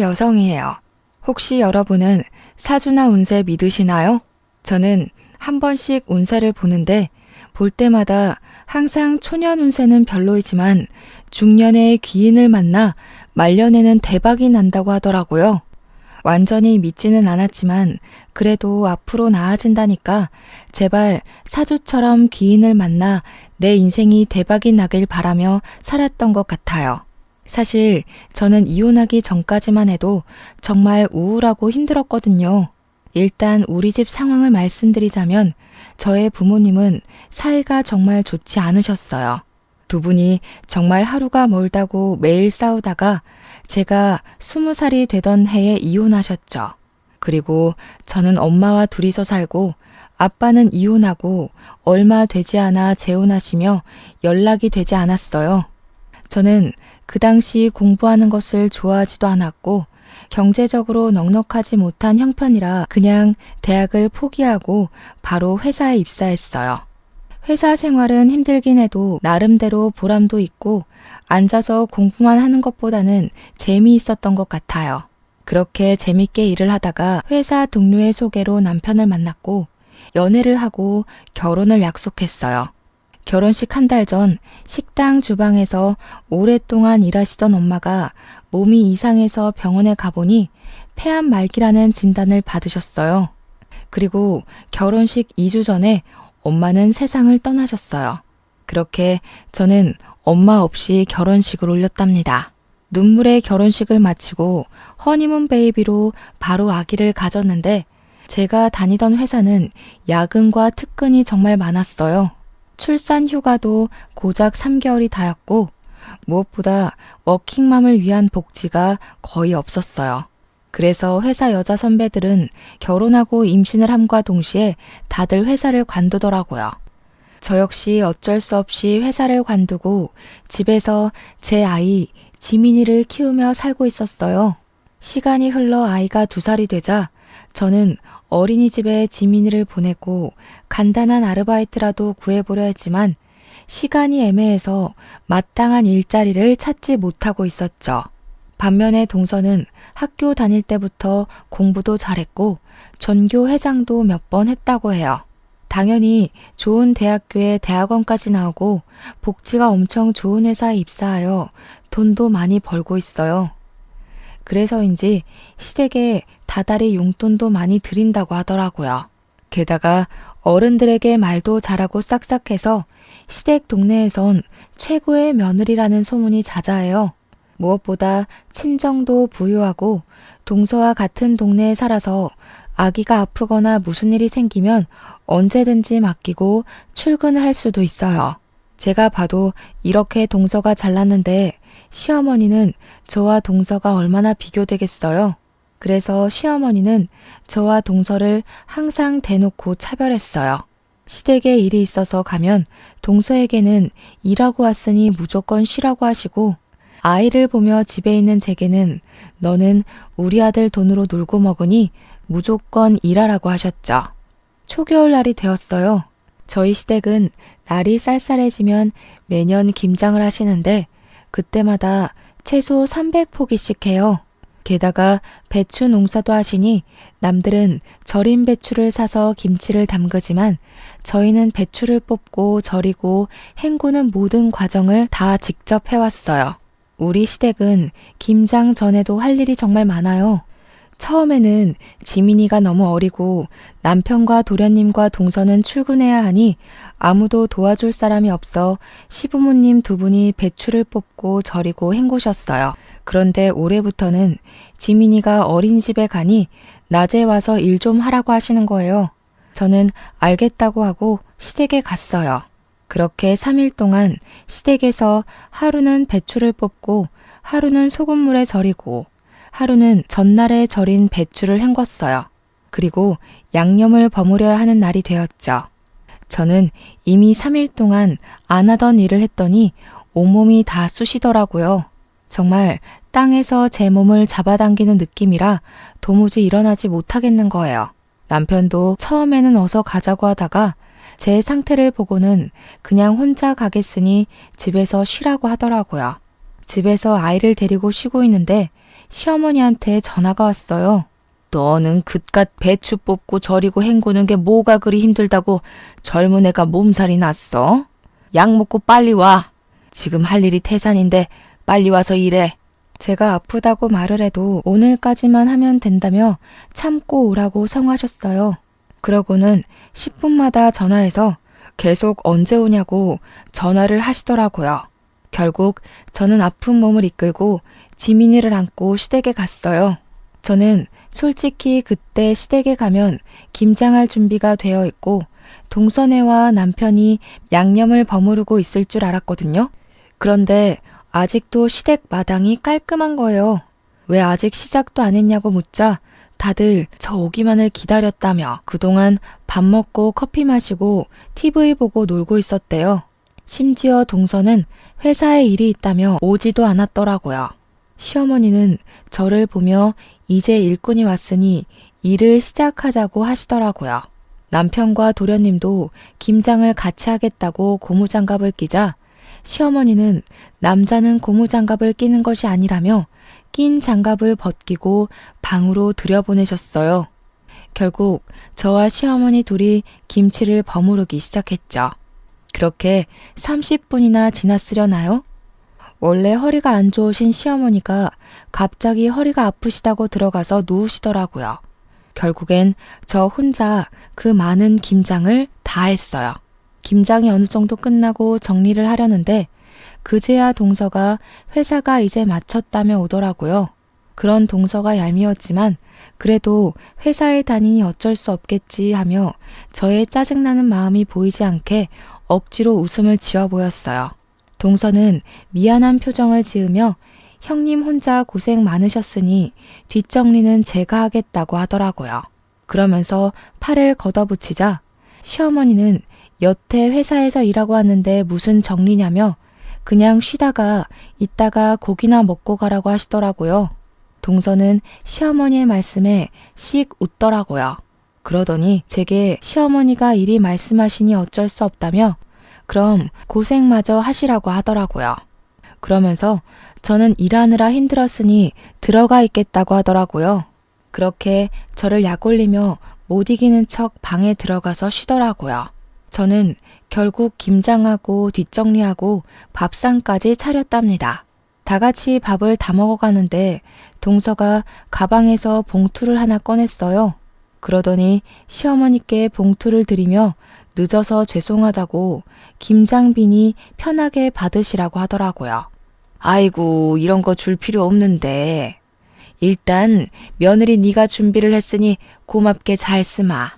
여성이에요. 혹시 여러분은 사주나 운세 믿으시나요? 저는 한 번씩 운세를 보는데 볼 때마다 항상 초년 운세는 별로이지만 중년의 귀인을 만나 말년에는 대박이 난다고 하더라고요. 완전히 믿지는 않았지만 그래도 앞으로 나아진다니까 제발 사주처럼 귀인을 만나 내 인생이 대박이 나길 바라며 살았던 것 같아요. 사실 저는 이혼하기 전까지만 해도 정말 우울하고 힘들었거든요. 일단 우리 집 상황을 말씀드리자면 저의 부모님은 사이가 정말 좋지 않으셨어요. 두 분이 정말 하루가 멀다고 매일 싸우다가 제가 20살이 되던 해에 이혼하셨죠. 그리고 저는 엄마와 둘이서 살고 아빠는 이혼하고 얼마 되지 않아 재혼하시며 연락이 되지 않았어요. 저는 그 당시 공부하는 것을 좋아하지도 않았고 경제적으로 넉넉하지 못한 형편이라 그냥 대학을 포기하고 바로 회사에 입사했어요. 회사 생활은 힘들긴 해도 나름대로 보람도 있고 앉아서 공부만 하는 것보다는 재미있었던 것 같아요. 그렇게 재밌게 일을 하다가 회사 동료의 소개로 남편을 만났고 연애를 하고 결혼을 약속했어요. 결혼식 한 달 전 식당 주방에서 오랫동안 일하시던 엄마가 몸이 이상해서 병원에 가보니 폐암 말기라는 진단을 받으셨어요. 그리고 결혼식 2주 전에 엄마는 세상을 떠나셨어요. 그렇게 저는 엄마 없이 결혼식을 올렸답니다. 눈물의 결혼식을 마치고 허니문 베이비로 바로 아기를 가졌는데 제가 다니던 회사는 야근과 특근이 정말 많았어요. 출산 휴가도 고작 3개월이 다였고 무엇보다 워킹맘을 위한 복지가 거의 없었어요. 그래서 회사 여자 선배들은 결혼하고 임신을 함과 동시에 다들 회사를 관두더라고요. 저 역시 어쩔 수 없이 회사를 관두고 집에서 제 아이 지민이를 키우며 살고 있었어요. 시간이 흘러 아이가 2살이 되자 저는 어린이집에 지민이를 보내고 간단한 아르바이트라도 구해보려 했지만 시간이 애매해서 마땅한 일자리를 찾지 못하고 있었죠. 반면에 동서는 학교 다닐 때부터 공부도 잘했고 전교 회장도 몇 번 했다고 해요. 당연히 좋은 대학교에 대학원까지 나오고 복지가 엄청 좋은 회사에 입사하여 돈도 많이 벌고 있어요. 그래서인지 시댁에 다달이 용돈도 많이 드린다고 하더라고요. 게다가 어른들에게 말도 잘하고 싹싹해서 시댁 동네에선 최고의 며느리라는 소문이 자자해요. 무엇보다 친정도 부유하고 동서와 같은 동네에 살아서 아기가 아프거나 무슨 일이 생기면 언제든지 맡기고 출근을 할 수도 있어요. 제가 봐도 이렇게 동서가 잘났는데 시어머니는 저와 동서가 얼마나 비교되겠어요. 그래서 시어머니는 저와 동서를 항상 대놓고 차별했어요. 시댁에 일이 있어서 가면 동서에게는 일하고 왔으니 무조건 쉬라고 하시고 아이를 보며 집에 있는 제게는 너는 우리 아들 돈으로 놀고 먹으니 무조건 일하라고 하셨죠. 초겨울날이 되었어요. 저희 시댁은 날이 쌀쌀해지면 매년 김장을 하시는데 그때마다 최소 300포기씩 해요. 게다가 배추 농사도 하시니 남들은 절인 배추를 사서 김치를 담그지만 저희는 배추를 뽑고 절이고 헹구는 모든 과정을 다 직접 해왔어요. 우리 시댁은 김장 전에도 할 일이 정말 많아요. 처음에는 지민이가 너무 어리고 남편과 도련님과 동서는 출근해야 하니 아무도 도와줄 사람이 없어 시부모님 2분이 배추를 뽑고 절이고 헹구셨어요. 그런데 올해부터는 지민이가 어린이집에 가니 낮에 와서 일 좀 하라고 하시는 거예요. 저는 알겠다고 하고 시댁에 갔어요. 그렇게 3일 동안 시댁에서 하루는 배추를 뽑고 하루는 소금물에 절이고 하루는 전날에 절인 배추를 헹궜어요. 그리고 양념을 버무려야 하는 날이 되었죠. 저는 이미 3일 동안 안 하던 일을 했더니 온몸이 다 쑤시더라고요. 정말 땅에서 제 몸을 잡아당기는 느낌이라 도무지 일어나지 못하겠는 거예요. 남편도 처음에는 어서 가자고 하다가 제 상태를 보고는 그냥 혼자 가겠으니 집에서 쉬라고 하더라고요. 집에서 아이를 데리고 쉬고 있는데 시어머니한테 전화가 왔어요. 너는 그깟 배추 뽑고 절이고 헹구는 게 뭐가 그리 힘들다고 젊은 애가 몸살이 났어? 약 먹고 빨리 와. 지금 할 일이 태산인데 빨리 와서 일해. 제가 아프다고 말을 해도 오늘까지만 하면 된다며 참고 오라고 성하셨어요. 그러고는 10분마다 전화해서 계속 언제 오냐고 전화를 하시더라고요. 결국 저는 아픈 몸을 이끌고 지민이를 안고 시댁에 갔어요. 저는 솔직히 그때 시댁에 가면 김장할 준비가 되어 있고 동선애와 남편이 양념을 버무르고 있을 줄 알았거든요. 그런데 아직도 시댁 마당이 깔끔한 거예요. 왜 아직 시작도 안 했냐고 묻자 다들 저 오기만을 기다렸다며 그동안 밥 먹고 커피 마시고 TV 보고 놀고 있었대요. 심지어 동서는 회사에 일이 있다며 오지도 않았더라고요. 시어머니는 저를 보며 이제 일꾼이 왔으니 일을 시작하자고 하시더라고요. 남편과 도련님도 김장을 같이 하겠다고 고무장갑을 끼자 시어머니는 남자는 고무장갑을 끼는 것이 아니라며 낀 장갑을 벗기고 방으로 들여보내셨어요. 결국 저와 시어머니 둘이 김치를 버무르기 시작했죠. 그렇게 30분이나 지났으려나요? 원래 허리가 안 좋으신 시어머니가 갑자기 허리가 아프시다고 들어가서 누우시더라고요. 결국엔 저 혼자 그 많은 김장을 다 했어요. 김장이 어느 정도 끝나고 정리를 하려는데 그제야 동서가 회사가 이제 마쳤다며 오더라고요. 그런 동서가 얄미웠지만 그래도 회사에 다니니 어쩔 수 없겠지 하며 저의 짜증나는 마음이 보이지 않게 억지로 웃음을 지어 보였어요. 동서는 미안한 표정을 지으며 형님 혼자 고생 많으셨으니 뒷정리는 제가 하겠다고 하더라고요. 그러면서 팔을 걷어붙이자 시어머니는 여태 회사에서 일하고 왔는데 무슨 정리냐며 그냥 쉬다가 이따가 고기나 먹고 가라고 하시더라고요. 동서는 시어머니의 말씀에 씩 웃더라고요. 그러더니 제게 시어머니가 이리 말씀하시니 어쩔 수 없다며 그럼 고생마저 하시라고 하더라고요. 그러면서 저는 일하느라 힘들었으니 들어가 있겠다고 하더라고요. 그렇게 저를 약올리며 못 이기는 척 방에 들어가서 쉬더라고요. 저는 결국 김장하고 뒷정리하고 밥상까지 차렸답니다. 다 같이 밥을 다 먹어가는데 동서가 가방에서 봉투를 하나 꺼냈어요. 그러더니 시어머니께 봉투를 드리며 늦어서 죄송하다고 김장비니 편하게 받으시라고 하더라고요. 아이고 이런 거 줄 필요 없는데 일단 며느리 네가 준비를 했으니 고맙게 잘 쓰마.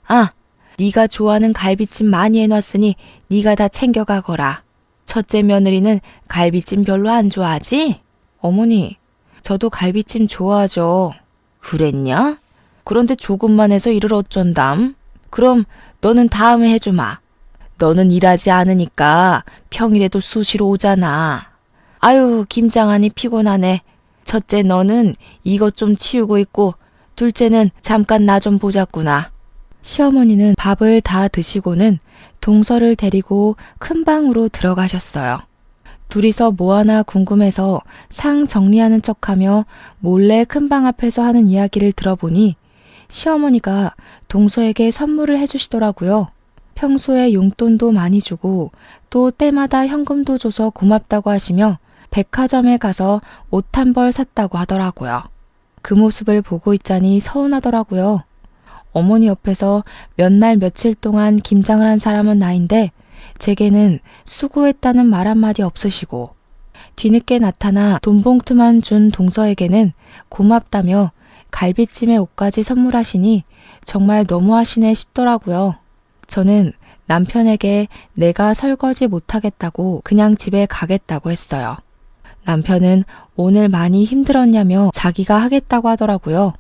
아, 네가 좋아하는 갈비찜 많이 해놨으니 네가 다 챙겨가거라. 첫째 며느리는 갈비찜 별로 안 좋아하지? 어머니, 저도 갈비찜 좋아하죠. 그랬냐? 그런데 조금만 해서 일을 어쩐담? 그럼 너는 다음에 해주마. 너는 일하지 않으니까 평일에도 수시로 오잖아. 아유, 김장하니 피곤하네. 첫째 너는 이것 좀 치우고 있고 둘째는 잠깐 나 좀 보자꾸나. 시어머니는 밥을 다 드시고는 동서를 데리고 큰 방으로 들어가셨어요. 둘이서 뭐 하나 궁금해서 상 정리하는 척하며 몰래 큰 방 앞에서 하는 이야기를 들어보니 시어머니가 동서에게 선물을 해주시더라고요. 평소에 용돈도 많이 주고 또 때마다 현금도 줘서 고맙다고 하시며 백화점에 가서 옷 한 벌 샀다고 하더라고요. 그 모습을 보고 있자니 서운하더라고요. 어머니 옆에서 몇 날 며칠 동안 김장을 한 사람은 나인데 제게는 수고했다는 말 한마디 없으시고 뒤늦게 나타나 돈봉투만 준 동서에게는 고맙다며 갈비찜에 옷까지 선물하시니 정말 너무하시네 싶더라고요. 저는 남편에게 내가 설거지 못하겠다고 그냥 집에 가겠다고 했어요. 남편은 오늘 많이 힘들었냐며 자기가 하겠다고 하더라고요.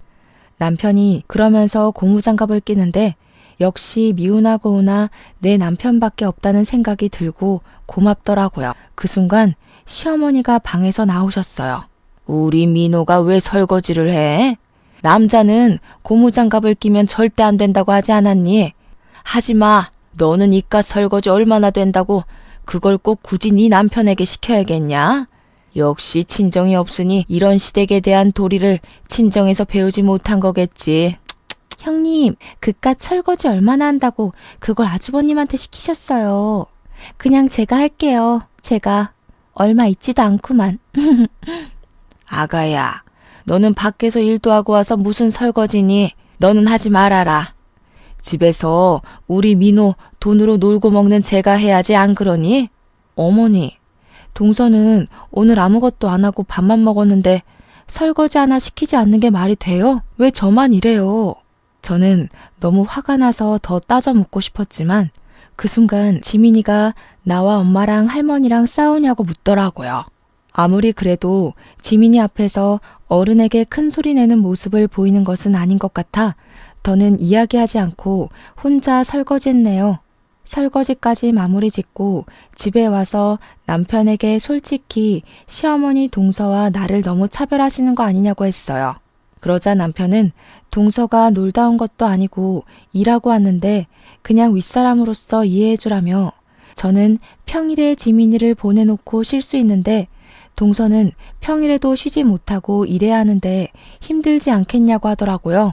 남편이 그러면서 고무장갑을 끼는데 역시 미우나 고우나 내 남편밖에 없다는 생각이 들고 고맙더라고요. 그 순간 시어머니가 방에서 나오셨어요. 우리 민호가 왜 설거지를 해? 남자는 고무장갑을 끼면 절대 안 된다고 하지 않았니? 하지마. 너는 이깟 설거지 얼마나 된다고 그걸 꼭 굳이 네 남편에게 시켜야겠냐? 역시 친정이 없으니 이런 시댁에 대한 도리를 친정에서 배우지 못한 거겠지. 형님, 그깟 설거지 얼마나 한다고 그걸 아주버님한테 시키셨어요. 그냥 제가 할게요. 제가 얼마 있지도 않구만. 아가야, 너는 밖에서 일도 하고 와서 무슨 설거지니? 너는 하지 말아라. 집에서 우리 민호 돈으로 놀고 먹는 제가 해야지 안 그러니? 어머니, 동서는 오늘 아무것도 안 하고 밥만 먹었는데 설거지 하나 시키지 않는 게 말이 돼요? 왜 저만 이래요? 저는 너무 화가 나서 더 따져 묻고 싶었지만 그 순간 지민이가 나와 엄마랑 할머니랑 싸우냐고 묻더라고요. 아무리 그래도 지민이 앞에서 어른에게 큰 소리 내는 모습을 보이는 것은 아닌 것 같아 더는 이야기하지 않고 혼자 설거지했네요. 설거지까지 마무리 짓고 집에 와서 남편에게 솔직히 시어머니 동서와 나를 너무 차별하시는 거 아니냐고 했어요. 그러자 남편은 동서가 놀다 온 것도 아니고 일하고 왔는데 그냥 윗사람으로서 이해해주라며 저는 평일에 지민이를 보내놓고 쉴 수 있는데 동서는 평일에도 쉬지 못하고 일해야 하는데 힘들지 않겠냐고 하더라고요.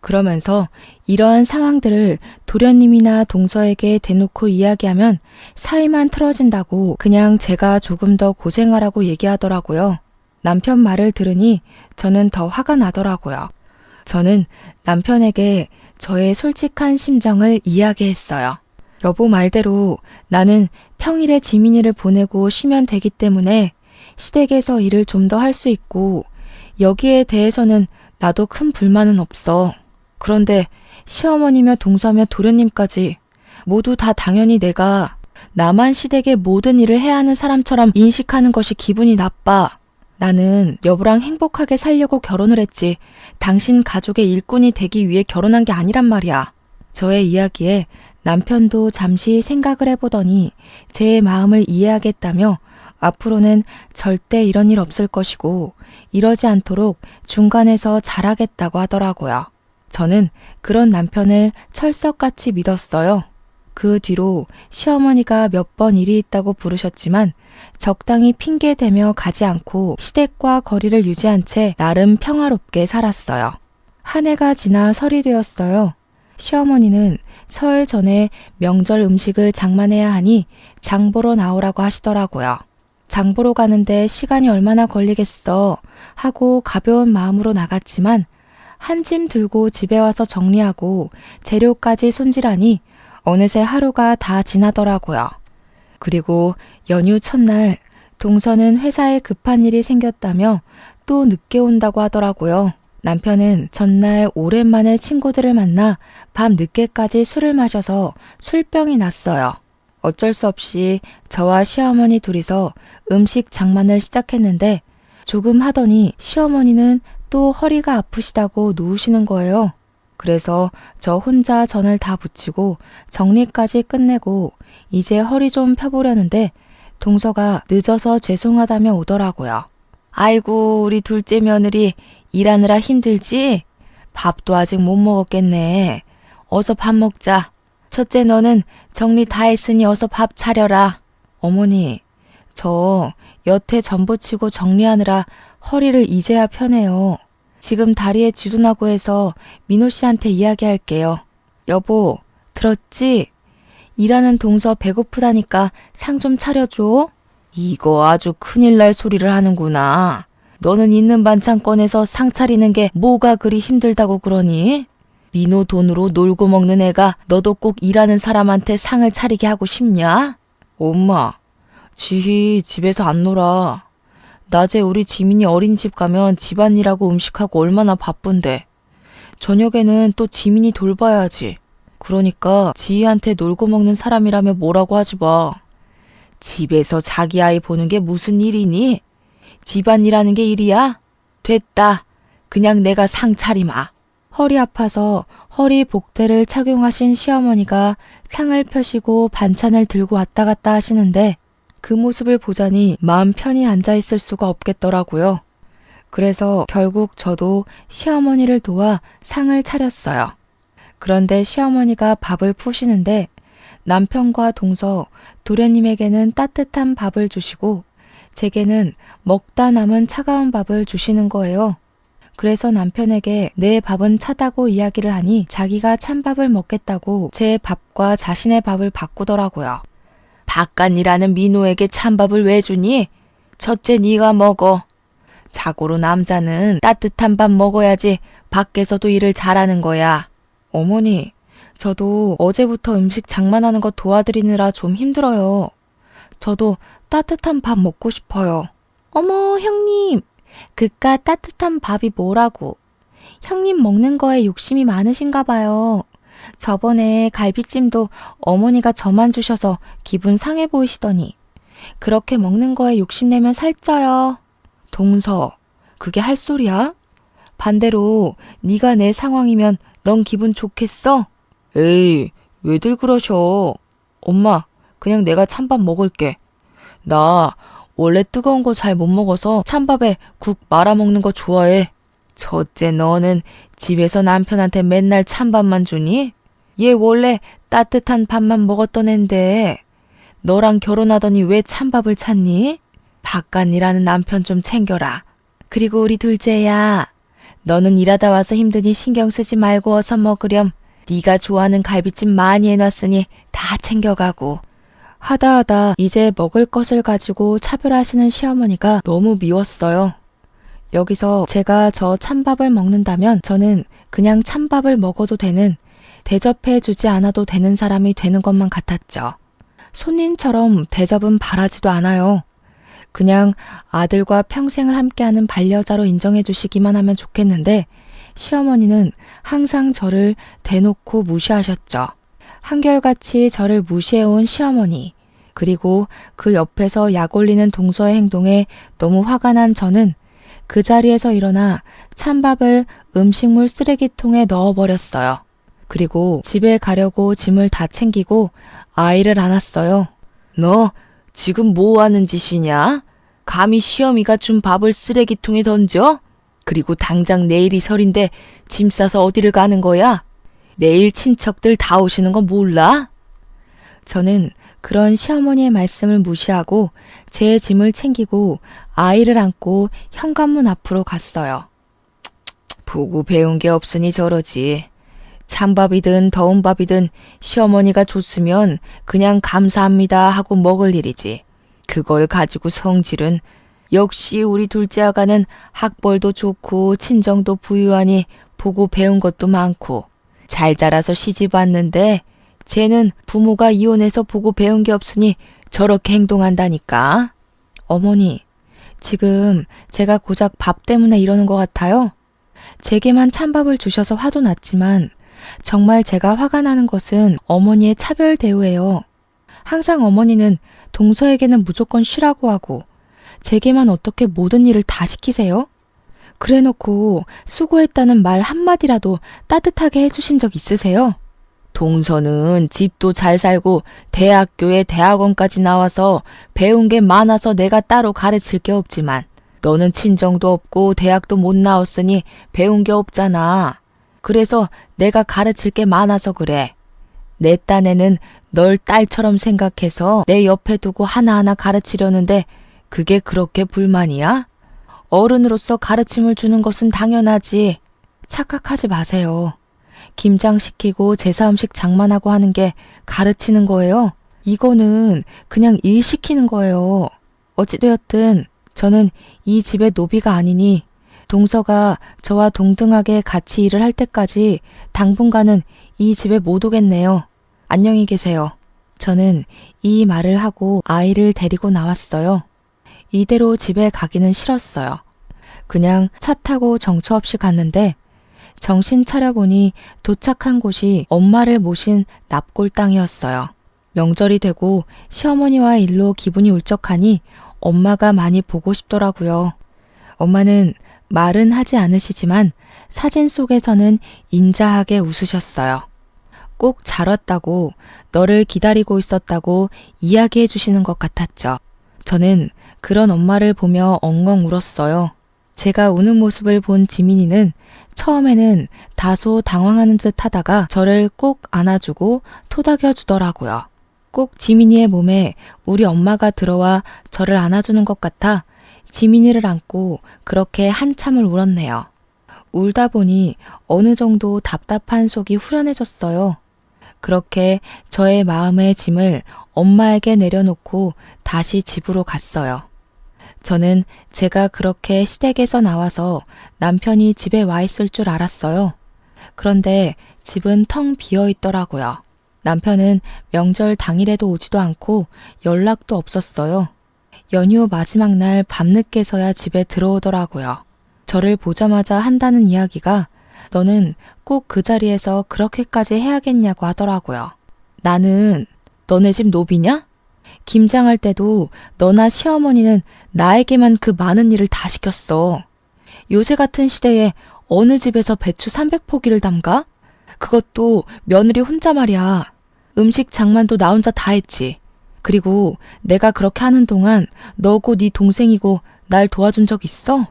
그러면서 이러한 상황들을 도련님이나 동서에게 대놓고 이야기하면 사이만 틀어진다고 그냥 제가 조금 더 고생하라고 얘기하더라고요. 남편 말을 들으니 저는 더 화가 나더라고요. 저는 남편에게 저의 솔직한 심정을 이야기했어요. 여보 말대로 나는 평일에 지민이를 보내고 쉬면 되기 때문에 시댁에서 일을 좀 더 할 수 있고 여기에 대해서는 나도 큰 불만은 없어. 그런데 시어머니며 동서며 도련님까지 모두 다 당연히 내가 나만 시댁의 모든 일을 해야 하는 사람처럼 인식하는 것이 기분이 나빠. 나는 여보랑 행복하게 살려고 결혼을 했지 당신 가족의 일꾼이 되기 위해 결혼한 게 아니란 말이야. 저의 이야기에 남편도 잠시 생각을 해보더니 제 마음을 이해하겠다며 앞으로는 절대 이런 일 없을 것이고 이러지 않도록 중간에서 잘하겠다고 하더라고요. 저는 그런 남편을 철석같이 믿었어요. 그 뒤로 시어머니가 몇 번 일이 있다고 부르셨지만 적당히 핑계대며 가지 않고 시댁과 거리를 유지한 채 나름 평화롭게 살았어요. 한 해가 지나 설이 되었어요. 시어머니는 설 전에 명절 음식을 장만해야 하니 장 보러 나오라고 하시더라고요. 장 보러 가는데 시간이 얼마나 걸리겠어 하고 가벼운 마음으로 나갔지만 한 짐 들고 집에 와서 정리하고 재료까지 손질하니 어느새 하루가 다 지나더라고요. 그리고 연휴 첫날 동서는 회사에 급한 일이 생겼다며 또 늦게 온다고 하더라고요. 남편은 전날 오랜만에 친구들을 만나 밤 늦게까지 술을 마셔서 술병이 났어요. 어쩔 수 없이 저와 시어머니 둘이서 음식 장만을 시작했는데 조금 하더니 시어머니는 또 허리가 아프시다고 누우시는 거예요. 그래서 저 혼자 전을 다 붙이고 정리까지 끝내고 이제 허리 좀 펴보려는데 동서가 늦어서 죄송하다며 오더라고요. 아이고 우리 둘째 며느리 일하느라 힘들지? 밥도 아직 못 먹었겠네. 어서 밥 먹자. 첫째 너는 정리 다 했으니 어서 밥 차려라. 어머니, 저 여태 전 부치고 정리하느라 허리를 이제야 펴네요. 지금 다리에 쥐도나고 해서 민호 씨한테 이야기할게요. 여보, 들었지? 일하는 동서 배고프다니까 상 좀 차려줘. 이거 아주 큰일 날 소리를 하는구나. 너는 있는 반찬 꺼내서 상 차리는 게 뭐가 그리 힘들다고 그러니? 민호 돈으로 놀고 먹는 애가 너도 꼭 일하는 사람한테 상을 차리게 하고 싶냐? 엄마, 지희 집에서 안 놀아. 낮에 우리 지민이 어린이집 가면 집안일하고 음식하고 얼마나 바쁜데. 저녁에는 또 지민이 돌봐야지. 그러니까 지희한테 놀고 먹는 사람이라며 뭐라고 하지 마. 집에서 자기 아이 보는 게 무슨 일이니? 집안일하는 게 일이야? 됐다. 그냥 내가 상 차리마. 허리 아파서 허리 복대를 착용하신 시어머니가 상을 펴시고 반찬을 들고 왔다 갔다 하시는데 그 모습을 보자니 마음 편히 앉아있을 수가 없겠더라고요. 그래서 결국 저도 시어머니를 도와 상을 차렸어요. 그런데 시어머니가 밥을 푸시는데 남편과 동서, 도련님에게는 따뜻한 밥을 주시고 제게는 먹다 남은 차가운 밥을 주시는 거예요. 그래서 남편에게 내 밥은 차다고 이야기를 하니 자기가 찬밥을 먹겠다고 제 밥과 자신의 밥을 바꾸더라고요. 바깥이라는 민호에게 찬밥을 왜 주니? 첫째 네가 먹어. 자고로 남자는 따뜻한 밥 먹어야지 밖에서도 일을 잘하는 거야. 어머니, 저도 어제부터 음식 장만하는 거 도와드리느라 좀 힘들어요. 저도 따뜻한 밥 먹고 싶어요. 어머, 형님, 그깟 따뜻한 밥이 뭐라고. 형님 먹는 거에 욕심이 많으신가 봐요. 저번에 갈비찜도 어머니가 저만 주셔서 기분 상해 보이시더니 그렇게 먹는 거에 욕심내면 살쪄요. 동서, 그게 할 소리야? 반대로 네가 내 상황이면 넌 기분 좋겠어? 에이, 왜들 그러셔. 엄마, 그냥 내가 찬밥 먹을게. 나 원래 뜨거운 거 잘 못 먹어서 찬밥에 국 말아 먹는 거 좋아해. 첫째, 너는 집에서 남편한테 맨날 찬밥만 주니? 얘 원래 따뜻한 밥만 먹었던 앤데 너랑 결혼하더니 왜 찬밥을 찾니? 바깥일하는 남편 좀 챙겨라. 그리고 우리 둘째야, 너는 일하다 와서 힘드니 신경 쓰지 말고 어서 먹으렴. 네가 좋아하는 갈비찜 많이 해놨으니 다 챙겨가고. 하다 이제 먹을 것을 가지고 차별하시는 시어머니가 너무 미웠어요. 여기서 제가 저 찬밥을 먹는다면 저는 그냥 찬밥을 먹어도 되는, 대접해주지 않아도 되는 사람이 되는 것만 같았죠. 손님처럼 대접은 바라지도 않아요. 그냥 아들과 평생을 함께하는 반려자로 인정해 주시기만 하면 좋겠는데 시어머니는 항상 저를 대놓고 무시하셨죠. 한결같이 저를 무시해온 시어머니, 그리고 그 옆에서 약 올리는 동서의 행동에 너무 화가 난 저는 그 자리에서 일어나 찬밥을 음식물 쓰레기통에 넣어버렸어요. 그리고 집에 가려고 짐을 다 챙기고 아이를 안았어요. 너 지금 뭐 하는 짓이냐? 감히 시어미가 준 밥을 쓰레기통에 던져? 그리고 당장 내일이 설인데 짐 싸서 어디를 가는 거야? 내일 친척들 다 오시는 거 몰라? 저는 그런 시어머니의 말씀을 무시하고 제 짐을 챙기고 아이를 안고 현관문 앞으로 갔어요. 보고 배운 게 없으니 저러지. 찬밥이든 더운 밥이든 시어머니가 줬으면 그냥 감사합니다 하고 먹을 일이지. 그걸 가지고 성질은. 역시 우리 둘째 아가는 학벌도 좋고 친정도 부유하니 보고 배운 것도 많고 잘 자라서 시집 왔는데 쟤는 부모가 이혼해서 보고 배운 게 없으니 저렇게 행동한다니까. 어머니, 지금 제가 고작 밥 때문에 이러는 것 같아요? 제게만 찬밥을 주셔서 화도 났지만 정말 제가 화가 나는 것은 어머니의 차별 대우예요. 항상 어머니는 동서에게는 무조건 쉬라고 하고 제게만 어떻게 모든 일을 다 시키세요? 그래놓고 수고했다는 말 한마디라도 따뜻하게 해주신 적 있으세요? 동서는 집도 잘 살고 대학교에 대학원까지 나와서 배운 게 많아서 내가 따로 가르칠 게 없지만 너는 친정도 없고 대학도 못 나왔으니 배운 게 없잖아. 그래서 내가 가르칠 게 많아서 그래. 내 딴에는 널 딸처럼 생각해서 내 옆에 두고 하나하나 가르치려는데 그게 그렇게 불만이야? 어른으로서 가르침을 주는 것은 당연하지. 착각하지 마세요. 김장시키고 제사음식 장만하고 하는 게 가르치는 거예요? 이거는 그냥 일 시키는 거예요. 어찌되었든 저는 이 집의 노비가 아니니 동서가 저와 동등하게 같이 일을 할 때까지 당분간은 이 집에 못 오겠네요. 안녕히 계세요. 저는 이 말을 하고 아이를 데리고 나왔어요. 이대로 집에 가기는 싫었어요. 그냥 차 타고 정처 없이 갔는데 정신 차려보니 도착한 곳이 엄마를 모신 납골 땅이었어요. 명절이 되고 시어머니와 일로 기분이 울적하니 엄마가 많이 보고 싶더라고요. 엄마는 말은 하지 않으시지만 사진 속에서는 인자하게 웃으셨어요. 꼭 잘 왔다고, 너를 기다리고 있었다고 이야기해 주시는 것 같았죠. 저는 그런 엄마를 보며 엉엉 울었어요. 제가 우는 모습을 본 지민이는 처음에는 다소 당황하는 듯 하다가 저를 꼭 안아주고 토닥여 주더라고요. 꼭 지민이의 몸에 우리 엄마가 들어와 저를 안아주는 것 같아 지민이를 안고 그렇게 한참을 울었네요. 울다 보니 어느 정도 답답한 속이 후련해졌어요. 그렇게 저의 마음의 짐을 엄마에게 내려놓고 다시 집으로 갔어요. 저는 제가 그렇게 시댁에서 나와서 남편이 집에 와 있을 줄 알았어요. 그런데 집은 텅 비어 있더라고요. 남편은 명절 당일에도 오지도 않고 연락도 없었어요. 연휴 마지막 날 밤늦게서야 집에 들어오더라고요. 저를 보자마자 한다는 이야기가 너는 꼭 그 자리에서 그렇게까지 해야겠냐고 하더라고요. 나는 너네 집 노비냐? 김장할 때도 너나 시어머니는 나에게만 그 많은 일을 다 시켰어. 요새 같은 시대에 어느 집에서 배추 300포기를 담가? 그것도 며느리 혼자 말이야. 음식 장만도 나 혼자 다 했지. 그리고 내가 그렇게 하는 동안 너고 네 동생이고 날 도와준 적 있어?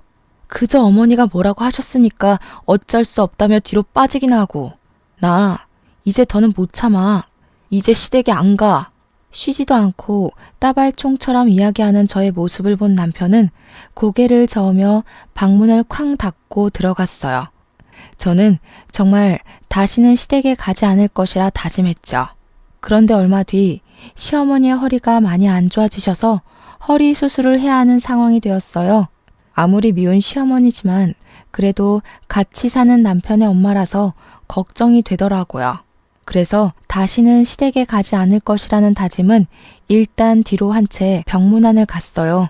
그저 어머니가 뭐라고 하셨으니까 어쩔 수 없다며 뒤로 빠지기나 하고. 나 이제 더는 못 참아. 이제 시댁에 안 가. 쉬지도 않고 따발총처럼 이야기하는 저의 모습을 본 남편은 고개를 저으며 방문을 쾅 닫고 들어갔어요. 저는 정말 다시는 시댁에 가지 않을 것이라 다짐했죠. 그런데 얼마 뒤 시어머니의 허리가 많이 안 좋아지셔서 허리 수술을 해야 하는 상황이 되었어요. 아무리 미운 시어머니지만 그래도 같이 사는 남편의 엄마라서 걱정이 되더라고요. 그래서 다시는 시댁에 가지 않을 것이라는 다짐은 일단 뒤로 한 채 병문안을 갔어요.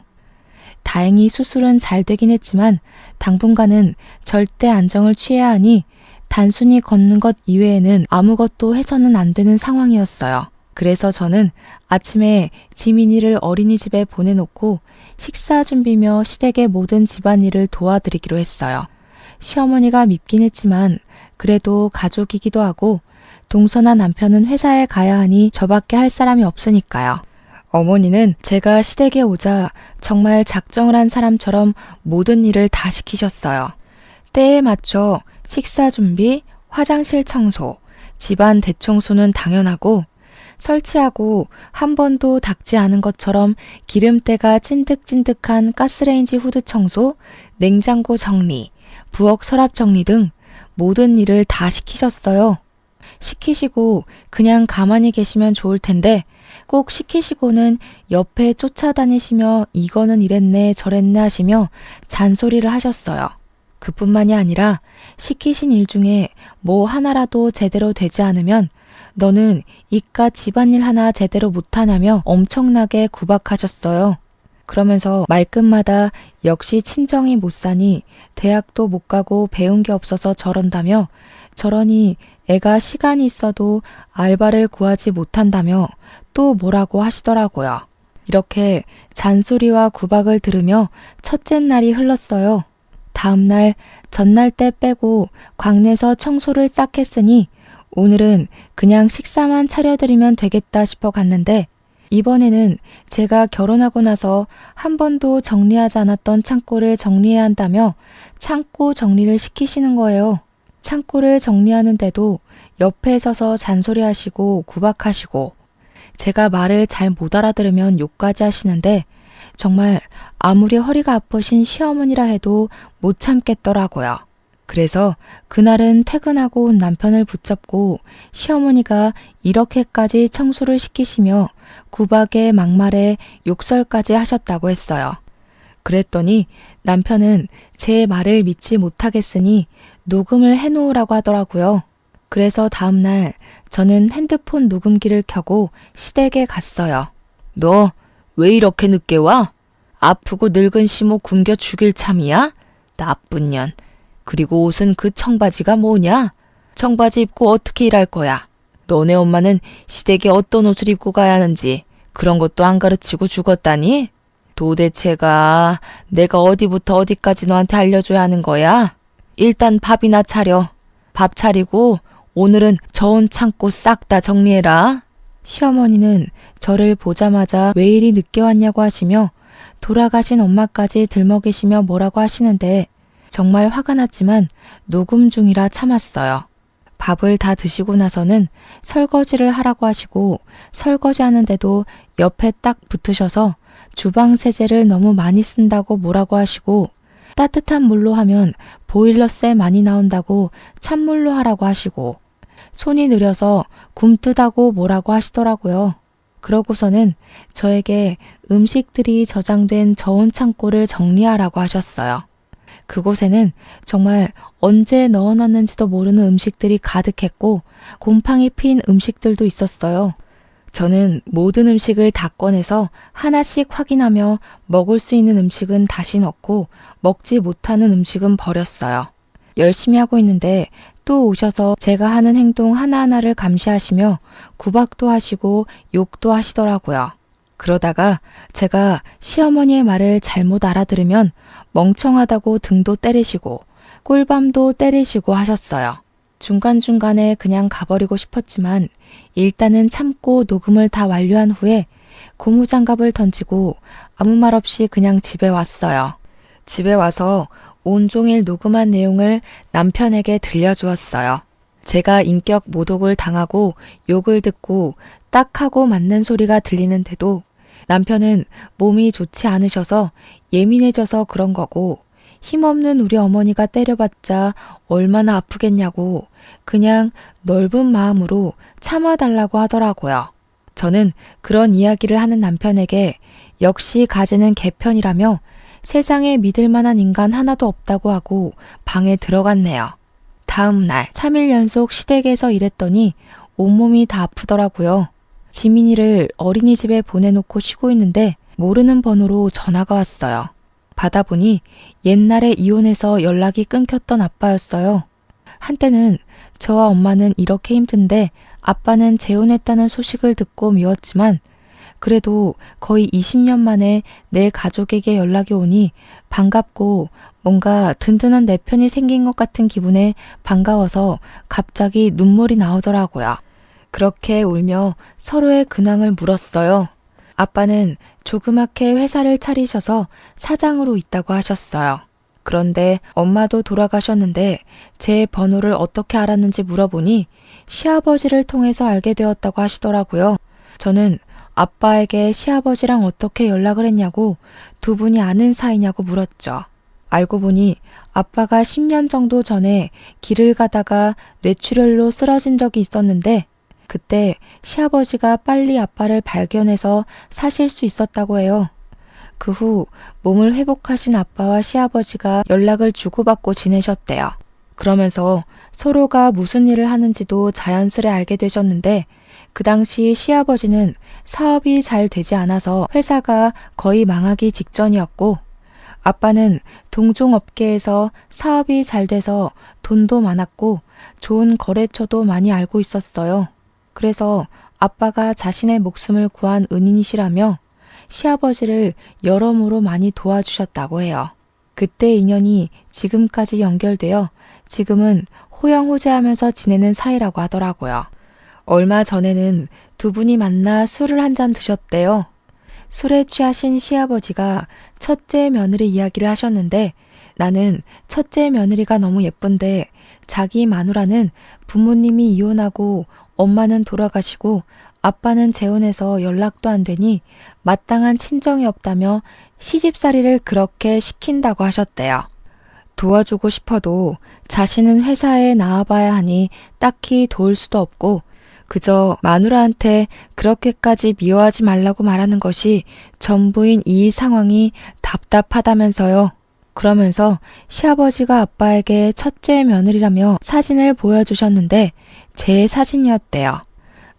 다행히 수술은 잘 되긴 했지만 당분간은 절대 안정을 취해야 하니 단순히 걷는 것 이외에는 아무것도 해서는 안 되는 상황이었어요. 그래서 저는 아침에 지민이를 어린이집에 보내놓고 식사 준비며 시댁의 모든 집안일을 도와드리기로 했어요. 시어머니가 밉긴 했지만 그래도 가족이기도 하고 동서나 남편은 회사에 가야 하니 저밖에 할 사람이 없으니까요. 어머니는 제가 시댁에 오자 정말 작정을 한 사람처럼 모든 일을 다 시키셨어요. 때에 맞춰 식사 준비, 화장실 청소, 집안 대청소는 당연하고 설치하고 한 번도 닦지 않은 것처럼 기름때가 찐득찐득한 가스레인지 후드 청소, 냉장고 정리, 부엌 서랍 정리 등 모든 일을 다 시키셨어요. 시키시고 그냥 가만히 계시면 좋을 텐데 꼭 시키시고는 옆에 쫓아다니시며 이거는 이랬네 저랬네 하시며 잔소리를 하셨어요. 그뿐만이 아니라 시키신 일 중에 뭐 하나라도 제대로 되지 않으면 너는 이깟 집안일 하나 제대로 못하냐며 엄청나게 구박하셨어요. 그러면서 말끝마다 역시 친정이 못 사니 대학도 못 가고 배운 게 없어서 저런다며 저러니 애가 시간이 있어도 알바를 구하지 못한다며 또 뭐라고 하시더라고요. 이렇게 잔소리와 구박을 들으며 첫째 날이 흘렀어요. 다음 날, 전날 때 빼고 광내서 청소를 싹 했으니 오늘은 그냥 식사만 차려드리면 되겠다 싶어 갔는데 이번에는 제가 결혼하고 나서 한 번도 정리하지 않았던 창고를 정리해야 한다며 창고 정리를 시키시는 거예요. 창고를 정리하는데도 옆에 서서 잔소리하시고 구박하시고 제가 말을 잘 못 알아들으면 욕까지 하시는데 정말 아무리 허리가 아프신 시어머니라 해도 못 참겠더라고요. 그래서 그날은 퇴근하고 온 남편을 붙잡고 시어머니가 이렇게까지 청소를 시키시며 구박에 막말에 욕설까지 하셨다고 했어요. 그랬더니 남편은 제 말을 믿지 못하겠으니 녹음을 해놓으라고 하더라고요. 그래서 다음날 저는 핸드폰 녹음기를 켜고 시댁에 갔어요. 너 왜 이렇게 늦게 와? 아프고 늙은 시모 굶겨 죽일 참이야? 나쁜 년. 그리고 옷은 그 청바지가 뭐냐? 청바지 입고 어떻게 일할 거야? 너네 엄마는 시댁에 어떤 옷을 입고 가야 하는지 그런 것도 안 가르치고 죽었다니? 도대체가 내가 어디부터 어디까지 너한테 알려줘야 하는 거야? 일단 밥이나 차려. 밥 차리고 오늘은 저온 창고 싹 다 정리해라. 시어머니는 저를 보자마자 왜 이리 늦게 왔냐고 하시며 돌아가신 엄마까지 들먹이시며 뭐라고 하시는데 정말 화가 났지만 녹음 중이라 참았어요. 밥을 다 드시고 나서는 설거지를 하라고 하시고 설거지 하는데도 옆에 딱 붙으셔서 주방 세제를 너무 많이 쓴다고 뭐라고 하시고 따뜻한 물로 하면 보일러세 많이 나온다고 찬물로 하라고 하시고 손이 느려서 굼뜨다고 뭐라고 하시더라고요. 그러고서는 저에게 음식들이 저장된 저온 창고를 정리하라고 하셨어요. 그곳에는 정말 언제 넣어놨는지도 모르는 음식들이 가득했고 곰팡이 핀 음식들도 있었어요. 저는 모든 음식을 다 꺼내서 하나씩 확인하며 먹을 수 있는 음식은 다시 넣고 먹지 못하는 음식은 버렸어요. 열심히 하고 있는데 또 오셔서 제가 하는 행동 하나하나를 감시하시며 구박도 하시고 욕도 하시더라고요. 그러다가 제가 시어머니의 말을 잘못 알아들으면 멍청하다고 등도 때리시고 꿀밤도 때리시고 하셨어요. 중간중간에 그냥 가버리고 싶었지만 일단은 참고 녹음을 다 완료한 후에 고무장갑을 던지고 아무 말 없이 그냥 집에 왔어요. 집에 와서 온종일 녹음한 내용을 남편에게 들려주었어요. 제가 인격 모독을 당하고 욕을 듣고 딱 하고 맞는 소리가 들리는데도 남편은 몸이 좋지 않으셔서 예민해져서 그런 거고 힘없는 우리 어머니가 때려봤자 얼마나 아프겠냐고 그냥 넓은 마음으로 참아달라고 하더라고요. 저는 그런 이야기를 하는 남편에게 역시 가지는 개편이라며 세상에 믿을 만한 인간 하나도 없다고 하고 방에 들어갔네요. 다음 날 3일 연속 시댁에서 일했더니 온몸이 다 아프더라고요. 지민이를 어린이집에 보내놓고 쉬고 있는데 모르는 번호로 전화가 왔어요. 받아보니 옛날에 이혼해서 연락이 끊겼던 아빠였어요. 한때는 저와 엄마는 이렇게 힘든데 아빠는 재혼했다는 소식을 듣고 미웠지만 그래도 거의 20년 만에 내 가족에게 연락이 오니 반갑고 뭔가 든든한 내 편이 생긴 것 같은 기분에 반가워서 갑자기 눈물이 나오더라고요. 그렇게 울며 서로의 근황을 물었어요. 아빠는 조그맣게 회사를 차리셔서 사장으로 있다고 하셨어요. 그런데 엄마도 돌아가셨는데 제 번호를 어떻게 알았는지 물어보니 시아버지를 통해서 알게 되었다고 하시더라고요. 저는 아빠에게 시아버지랑 어떻게 연락을 했냐고 두 분이 아는 사이냐고 물었죠. 알고 보니 아빠가 10년 정도 전에 길을 가다가 뇌출혈로 쓰러진 적이 있었는데 그때 시아버지가 빨리 아빠를 발견해서 사실 수 있었다고 해요. 그 후 몸을 회복하신 아빠와 시아버지가 연락을 주고받고 지내셨대요. 그러면서 서로가 무슨 일을 하는지도 자연스레 알게 되셨는데 그 당시 시아버지는 사업이 잘 되지 않아서 회사가 거의 망하기 직전이었고 아빠는 동종업계에서 사업이 잘 돼서 돈도 많았고 좋은 거래처도 많이 알고 있었어요. 그래서 아빠가 자신의 목숨을 구한 은인이시라며 시아버지를 여러모로 많이 도와주셨다고 해요. 그때 인연이 지금까지 연결되어 지금은 호영호재하면서 지내는 사이라고 하더라고요. 얼마 전에는 두 분이 만나 술을 한 잔 드셨대요. 술에 취하신 시아버지가 첫째 며느리 이야기를 하셨는데 나는 첫째 며느리가 너무 예쁜데 자기 마누라는 부모님이 이혼하고 엄마는 돌아가시고 아빠는 재혼해서 연락도 안 되니 마땅한 친정이 없다며 시집살이를 그렇게 시킨다고 하셨대요. 도와주고 싶어도 자신은 회사에 나와봐야 하니 딱히 도울 수도 없고 그저 마누라한테 그렇게까지 미워하지 말라고 말하는 것이 전부인 이 상황이 답답하다면서요. 그러면서 시아버지가 아빠에게 첫째 며느리라며 사진을 보여주셨는데 제 사진이었대요.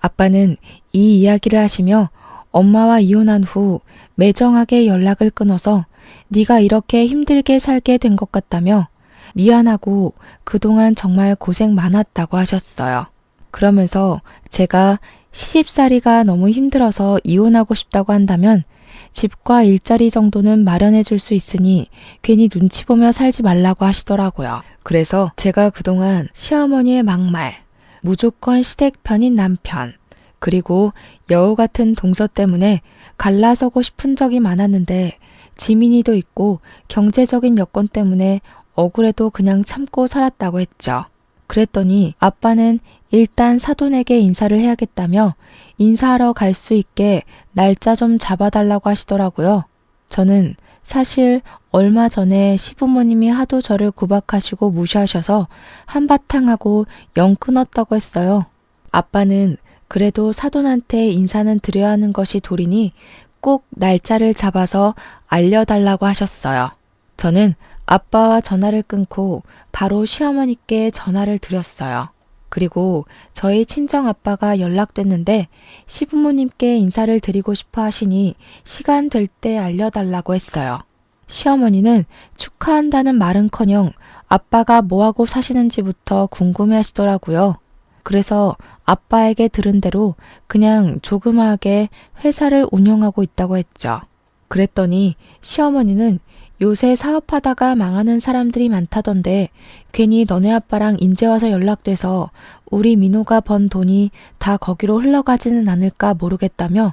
아빠는 이 이야기를 하시며 엄마와 이혼한 후 매정하게 연락을 끊어서 네가 이렇게 힘들게 살게 된 것 같다며 미안하고 그동안 정말 고생 많았다고 하셨어요. 그러면서 제가 시집살이가 너무 힘들어서 이혼하고 싶다고 한다면 집과 일자리 정도는 마련해 줄 수 있으니 괜히 눈치 보며 살지 말라고 하시더라고요. 그래서 제가 그동안 시어머니의 막말, 무조건 시댁 편인 남편, 그리고 여우 같은 동서 때문에 갈라서고 싶은 적이 많았는데 지민이도 있고 경제적인 여건 때문에 억울해도 그냥 참고 살았다고 했죠. 그랬더니 아빠는 일단 사돈에게 인사를 해야겠다며 인사하러 갈 수 있게 날짜 좀 잡아달라고 하시더라고요. 저는 사실 얼마 전에 시부모님이 하도 저를 구박하시고 무시하셔서 한바탕 하고 영 끊었다고 했어요. 아빠는 그래도 사돈한테 인사는 드려야 하는 것이 도리니 꼭 날짜를 잡아서 알려달라고 하셨어요. 저는 아빠와 전화를 끊고 바로 시어머니께 전화를 드렸어요. 그리고 저희 친정 아빠가 연락됐는데 시부모님께 인사를 드리고 싶어 하시니 시간 될 때 알려달라고 했어요. 시어머니는 축하한다는 말은커녕 아빠가 뭐하고 사시는지부터 궁금해 하시더라고요. 그래서 아빠에게 들은 대로 그냥 조그마하게 회사를 운영하고 있다고 했죠. 그랬더니 시어머니는 요새 사업하다가 망하는 사람들이 많다던데 괜히 너네 아빠랑 인제 와서 연락돼서 우리 민호가 번 돈이 다 거기로 흘러가지는 않을까 모르겠다며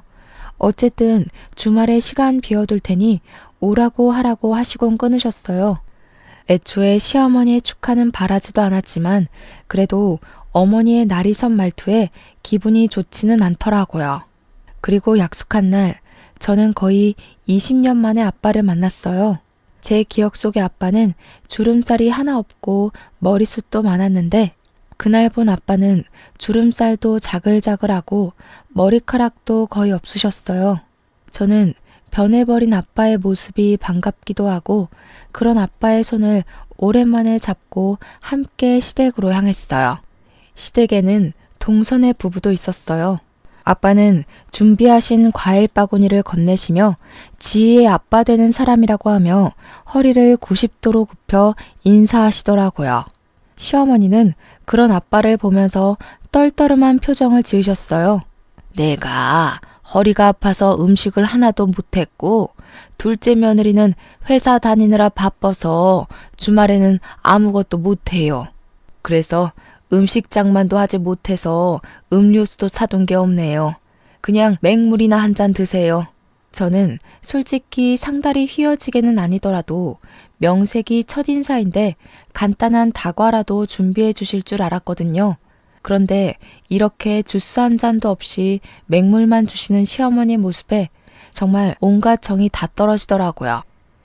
어쨌든 주말에 시간 비워둘 테니 오라고 하라고 하시곤 끊으셨어요. 애초에 시어머니의 축하는 바라지도 않았지만 그래도 어머니의 날이 선 말투에 기분이 좋지는 않더라고요. 그리고 약속한 날 저는 거의 20년 만에 아빠를 만났어요. 제 기억 속의 아빠는 주름살이 하나 없고 머리숱도 많았는데 그날 본 아빠는 주름살도 자글자글하고 머리카락도 거의 없으셨어요. 저는 변해버린 아빠의 모습이 반갑기도 하고 그런 아빠의 손을 오랜만에 잡고 함께 시댁으로 향했어요. 시댁에는 동선의 부부도 있었어요. 아빠는 준비하신 과일 바구니를 건네시며 지혜의 아빠 되는 사람이라고 하며 허리를 90도로 굽혀 인사하시더라고요. 시어머니는 그런 아빠를 보면서 떨떠름한 표정을 지으셨어요. 내가 허리가 아파서 음식을 하나도 못했고 둘째 며느리는 회사 다니느라 바빠서 주말에는 아무것도 못해요. 그래서 음식장만도 하지 못해서 음료수도 사둔 게 없네요. 그냥 맹물이나 한 잔 드세요. 저는 솔직히 상다리 휘어지게는 아니더라도 명색이 첫인사인데 간단한 다과라도 준비해 주실 줄 알았거든요. 그런데 이렇게 주스 한 잔도 없이 맹물만 주시는 시어머니 모습에 정말 온갖 정이 다 떨어지더라고요.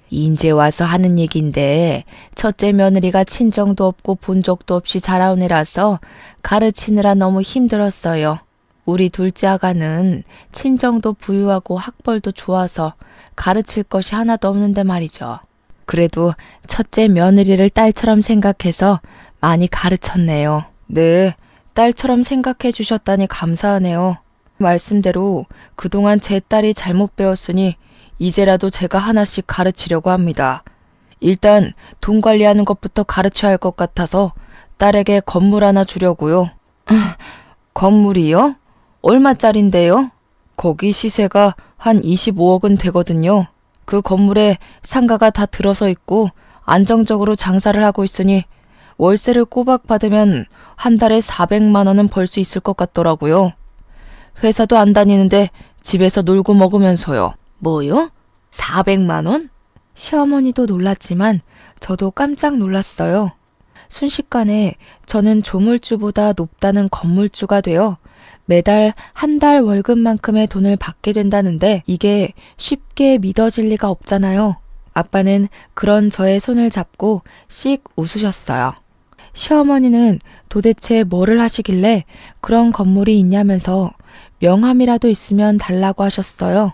인제 와서 하는 얘긴데 첫째 며느리가 친정도 없고 본 적도 없이 자라온 애라서 가르치느라 너무 힘들었어요. 우리 둘째 아가는 친정도 부유하고 학벌도 좋아서 가르칠 것이 하나도 없는데 말이죠. 그래도 첫째 며느리를 딸처럼 생각해서 많이 가르쳤네요. 네, 딸처럼 생각해 주셨다니 감사하네요. 말씀대로 그동안 제 딸이 잘못 배웠으니 이제라도 제가 하나씩 가르치려고 합니다. 일단 돈 관리하는 것부터 가르쳐야 할 것 같아서 딸에게 건물 하나 주려고요. 건물이요? 얼마짜린데요? 거기 시세가 한 25억은 되거든요. 그 건물에 상가가 다 들어서 있고 안정적으로 장사를 하고 있으니 월세를 꼬박 받으면 한 달에 400만 원은 벌 수 있을 것 같더라고요. 회사도 안 다니는데 집에서 놀고 먹으면서요. 뭐요? 400만 원? 시어머니도 놀랐지만 저도 깜짝 놀랐어요. 순식간에 저는 조물주보다 높다는 건물주가 되어 매달 한 달 월급만큼의 돈을 받게 된다는데 이게 쉽게 믿어질 리가 없잖아요. 아빠는 그런 저의 손을 잡고 씩 웃으셨어요. 시어머니는 도대체 뭐를 하시길래 그런 건물이 있냐면서 명함이라도 있으면 달라고 하셨어요.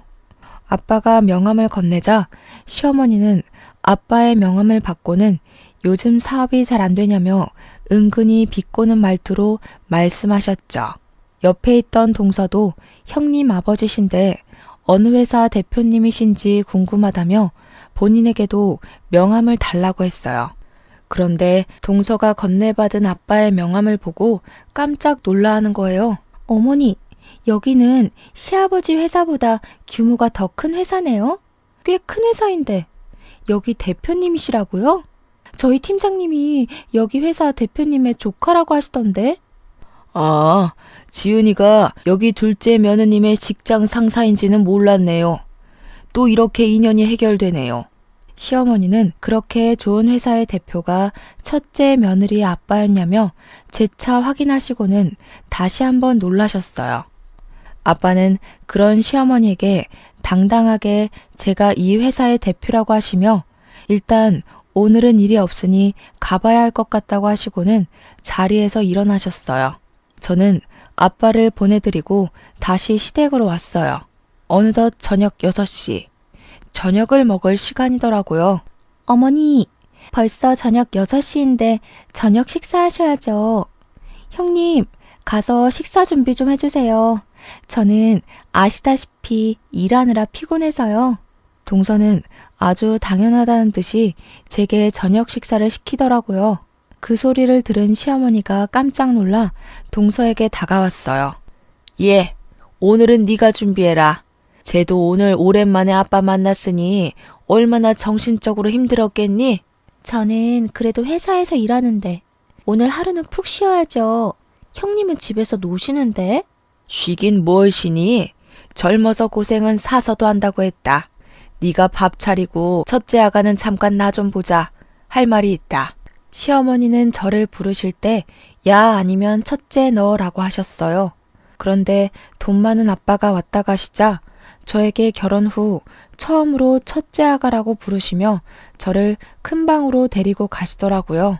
아빠가 명함을 건네자 시어머니는 아빠의 명함을 받고는 요즘 사업이 잘 안 되냐며 은근히 비꼬는 말투로 말씀하셨죠. 옆에 있던 동서도 형님 아버지신데 어느 회사 대표님이신지 궁금하다며 본인에게도 명함을 달라고 했어요. 그런데 동서가 건네받은 아빠의 명함을 보고 깜짝 놀라하는 거예요. 어머니, 여기는 시아버지 회사보다 규모가 더 큰 회사네요? 꽤 큰 회사인데 여기 대표님이시라고요? 저희 팀장님이 여기 회사 대표님의 조카라고 하시던데. 아, 지은이가 여기 둘째 며느님의 직장 상사인지는 몰랐네요. 또 이렇게 인연이 해결되네요. 시어머니는 그렇게 좋은 회사의 대표가 첫째 며느리의 아빠였냐며 재차 확인하시고는 다시 한번 놀라셨어요. 아빠는 그런 시어머니에게 당당하게 제가 이 회사의 대표라고 하시며 일단 오늘은 일이 없으니 가봐야 할 것 같다고 하시고는 자리에서 일어나셨어요. 저는 아빠를 보내드리고 다시 시댁으로 왔어요. 어느덧 저녁 6시. 저녁을 먹을 시간이더라고요. 어머니, 벌써 저녁 6시인데 저녁 식사하셔야죠. 형님, 가서 식사 준비 좀 해주세요. 저는 아시다시피 일하느라 피곤해서요. 동서는 아주 당연하다는 듯이 제게 저녁 식사를 시키더라고요. 그 소리를 들은 시어머니가 깜짝 놀라 동서에게 다가왔어요. 예, 오늘은 네가 준비해라. 쟤도 오늘 오랜만에 아빠 만났으니 얼마나 정신적으로 힘들었겠니? 저는 그래도 회사에서 일하는데 오늘 하루는 푹 쉬어야죠. 형님은 집에서 노시는데? 쉬긴 뭘 쉬니? 젊어서 고생은 사서도 한다고 했다. 네가 밥 차리고 첫째 아가는 잠깐 나 좀 보자. 할 말이 있다. 시어머니는 저를 부르실 때 야 아니면 첫째 너라고 하셨어요. 그런데 돈 많은 아빠가 왔다 가시자 저에게 결혼 후 처음으로 첫째 아가라고 부르시며 저를 큰 방으로 데리고 가시더라고요.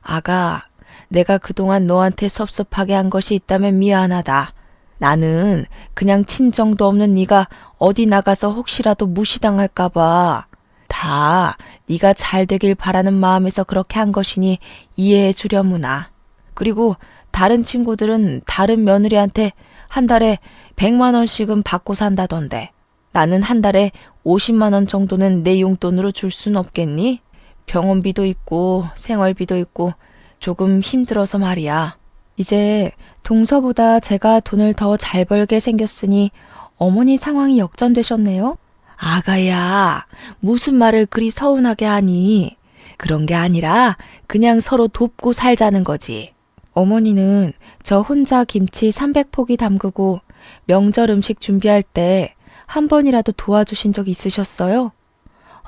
아가, 내가 그동안 너한테 섭섭하게 한 것이 있다면 미안하다. 나는 그냥 친정도 없는 네가 어디 나가서 혹시라도 무시당할까 봐. 다 네가 잘 되길 바라는 마음에서 그렇게 한 것이니 이해해 주려무나. 그리고 다른 친구들은 다른 며느리한테 한 달에 100만 원씩은 받고 산다던데 나는 한 달에 50만 원 정도는 내 용돈으로 줄 순 없겠니? 병원비도 있고 생활비도 있고 조금 힘들어서 말이야. 이제 동서보다 제가 돈을 더 잘 벌게 생겼으니 어머니 상황이 역전되셨네요. 아가야, 무슨 말을 그리 서운하게 하니? 그런 게 아니라 그냥 서로 돕고 살자는 거지. 어머니는 저 혼자 김치 300포기 담그고 명절 음식 준비할 때 한 번이라도 도와주신 적 있으셨어요?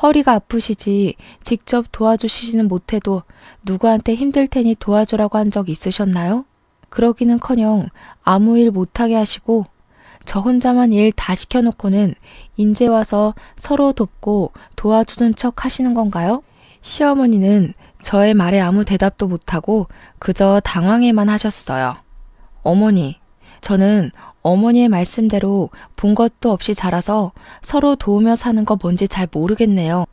허리가 아프시지 직접 도와주시지는 못해도 누구한테 힘들 테니 도와주라고 한 적 있으셨나요? 그러기는커녕 아무 일 못하게 하시고 저 혼자만 일 다 시켜놓고는 인제 와서 서로 돕고 도와주는 척 하시는 건가요? 시어머니는 저의 말에 아무 대답도 못하고 그저 당황해만 하셨어요. 어머니, 저는 어머니의 말씀대로 본 것도 없이 자라서 서로 도우며 사는 거 뭔지 잘 모르겠네요.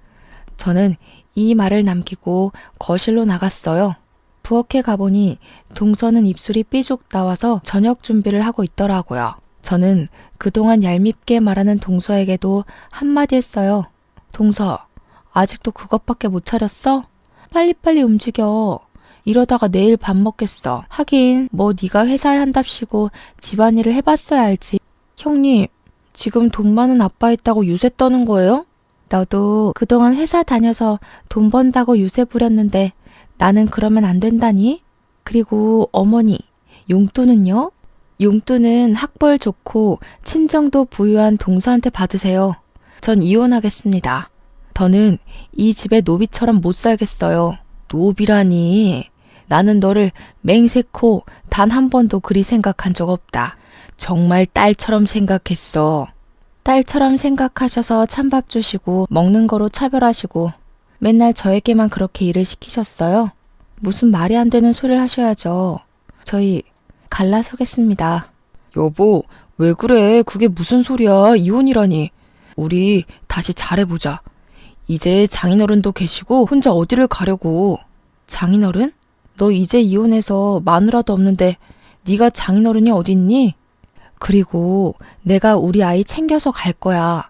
저는 이 말을 남기고 거실로 나갔어요. 부엌에 가보니 동서는 입술이 삐죽 나와서 저녁 준비를 하고 있더라고요. 저는 그동안 얄밉게 말하는 동서에게도 한마디 했어요. 동서, 아직도 그것밖에 못 차렸어? 빨리빨리 움직여. 이러다가 내일 밥 먹겠어. 하긴 뭐 네가 회사를 한답시고 집안일을 해봤어야 알지. 형님, 지금 돈 많은 아빠 있다고 유세 떠는 거예요? 너도 그동안 회사 다녀서 돈 번다고 유세 부렸는데 나는 그러면 안 된다니? 그리고 어머니, 용돈은요? 용돈은 학벌 좋고 친정도 부유한 동서한테 받으세요. 전 이혼하겠습니다. 더는 이 집에 노비처럼 못 살겠어요. 노비라니. 나는 너를 맹세코 단 한 번도 그리 생각한 적 없다. 정말 딸처럼 생각했어. 딸처럼 생각하셔서 찬밥 주시고 먹는 거로 차별하시고 맨날 저에게만 그렇게 일을 시키셨어요. 무슨 말이 안 되는 소리를 하셔야죠. 저희 갈라서겠습니다. 여보, 왜 그래? 그게 무슨 소리야? 이혼이라니. 우리 다시 잘해보자. 이제 장인어른도 계시고 혼자 어디를 가려고. 장인어른? 너 이제 이혼해서 마누라도 없는데 네가 장인어른이 어딨니? 그리고 내가 우리 아이 챙겨서 갈 거야.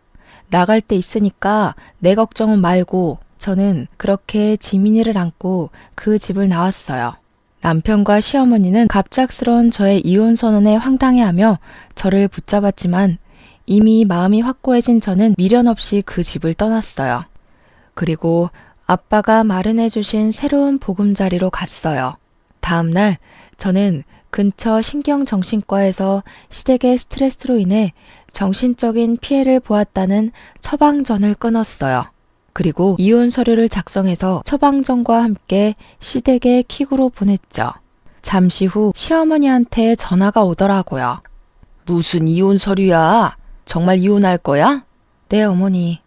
나갈 때 있으니까 내 걱정은 말고. 저는 그렇게 지민이를 안고 그 집을 나왔어요. 남편과 시어머니는 갑작스러운 저의 이혼 선언에 황당해하며 저를 붙잡았지만 이미 마음이 확고해진 저는 미련 없이 그 집을 떠났어요. 그리고 아빠가 마련해 주신 새로운 보금자리로 갔어요. 다음 날 저는 근처 신경정신과에서 시댁의 스트레스로 인해 정신적인 피해를 보았다는 처방전을 끊었어요. 그리고 이혼 서류를 작성해서 처방전과 함께 시댁에 킥으로 보냈죠. 잠시 후 시어머니한테 전화가 오더라고요. 무슨 이혼 서류야? 정말 이혼할 거야? 네, 어머니.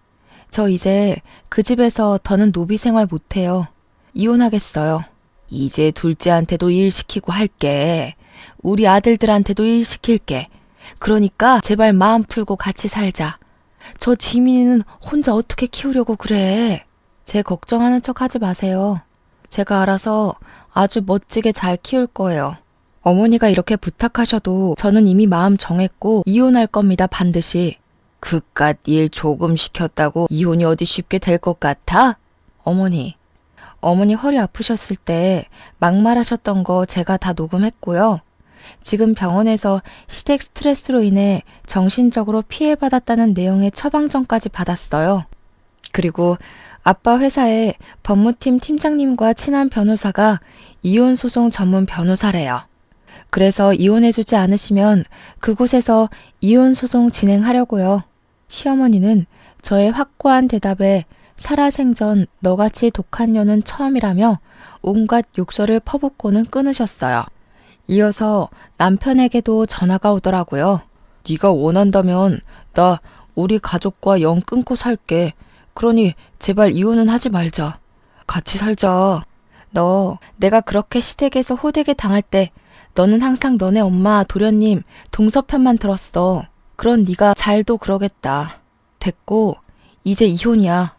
저 이제 그 집에서 더는 노비 생활 못해요. 이혼하겠어요. 이제 둘째한테도 일 시키고 할게. 우리 아들들한테도 일 시킬게. 그러니까 제발 마음 풀고 같이 살자. 저 지민이는 혼자 어떻게 키우려고 그래. 제 걱정하는 척 하지 마세요. 제가 알아서 아주 멋지게 잘 키울 거예요. 어머니가 이렇게 부탁하셔도 저는 이미 마음 정했고 이혼할 겁니다, 반드시. 그깟 일 조금 시켰다고 이혼이 어디 쉽게 될 것 같아? 어머니 허리 아프셨을 때 막말하셨던 거 제가 다 녹음했고요. 지금 병원에서 시댁 스트레스로 인해 정신적으로 피해받았다는 내용의 처방전까지 받았어요. 그리고 아빠 회사의 법무팀 팀장님과 친한 변호사가 이혼소송 전문 변호사래요. 그래서 이혼해주지 않으시면 그곳에서 이혼소송 진행하려고요. 시어머니는 저의 확고한 대답에 살아생전 너같이 독한 년은 처음이라며 온갖 욕설을 퍼붓고는 끊으셨어요. 이어서 남편에게도 전화가 오더라고요. 네가 원한다면 나 우리 가족과 영 끊고 살게. 그러니 제발 이혼은 하지 말자. 같이 살자. 너 내가 그렇게 시댁에서 호되게 당할 때 너는 항상 너네 엄마 도련님 동서 편만 들었어. 그런 네가 잘도 그러겠다. 됐고 이제 이혼이야.